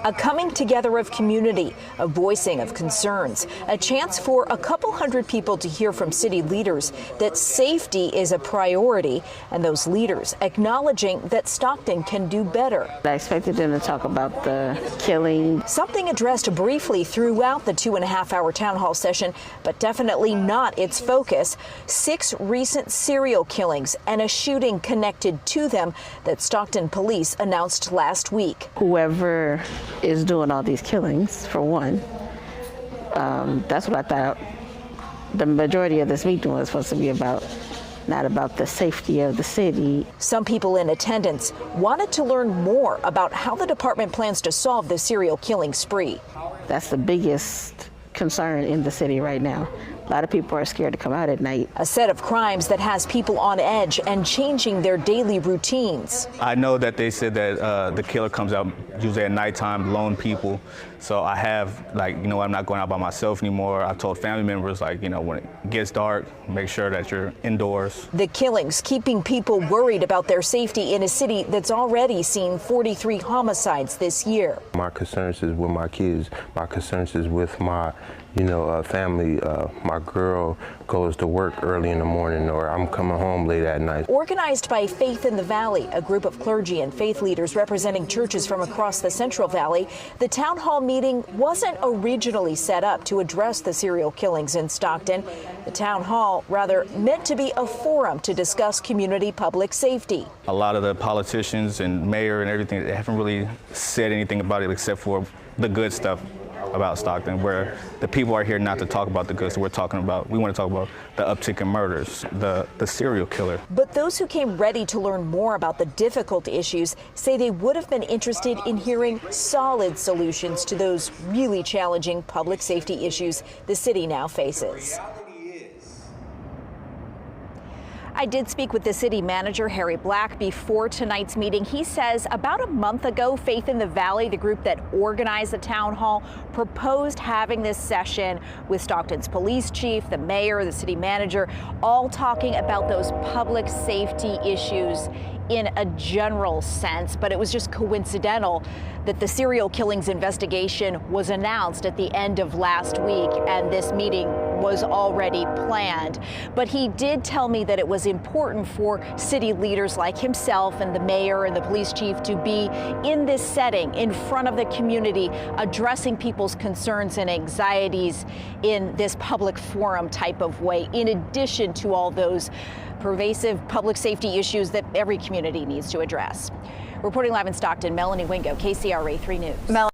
A coming together of community, a voicing of concerns, a chance for a couple hundred people to hear from city leaders that safety is a priority, and those leaders acknowledging that Stockton can do better. I expected them to talk about the killing. Something addressed briefly throughout the 2.5-hour town hall session, but definitely not its focus. 6 recent serial killings and a shooting connected to them that Stockton police announced last week. Whoever is doing all these killings, for one, that's what I thought the majority of this meeting was supposed to be about, not about the safety of the city. Some people in attendance wanted to learn more about how the department plans to solve the serial killing spree. That's the biggest concern in the city right now. A lot of people are scared to come out at night. A set of crimes that has people on edge and changing their daily routines. I know that they said that the killer comes out usually at nighttime, lone people. So I have, I'm not going out by myself anymore. I've told family members, when it gets dark, make sure that you're indoors. The killings keeping people worried about their safety in a city that's already seen 43 homicides this year. My concerns is with my kids. My concerns is with my family. My girl goes to work early in the morning, or I'm coming home late at night. Organized by Faith in the Valley, a group of clergy and faith leaders representing churches from across the Central Valley, the town hall meeting wasn't originally set up to address the serial killings in Stockton. The town hall, rather, meant to be a forum to discuss community public safety. A lot of the politicians and mayor and everything, they haven't really said anything about it except for the good stuff about Stockton, where the people are here not to talk about the good stuff. We want to talk about the uptick in murders, the serial killer. But those who came ready to learn more about the difficult issues say they would have been interested in hearing solid solutions to those really challenging public safety issues the city now faces. I did speak with the city manager, Harry Black, before tonight's meeting. He says about a month ago, Faith in the Valley, the group that organized the town hall, proposed having this session with Stockton's police chief, the mayor, the city manager, all talking about those public safety issues in a general sense, but it was just coincidental that the serial killings investigation was announced at the end of last week, and this meeting was already planned. But he did tell me that it was important for city leaders like himself and the mayor and the police chief to be in this setting, in front of the community, addressing people's concerns and anxieties in this public forum type of way, in addition to all those pervasive public safety issues that every community needs to address. Reporting live in Stockton, Melanie Wingo, KCRA 3 News.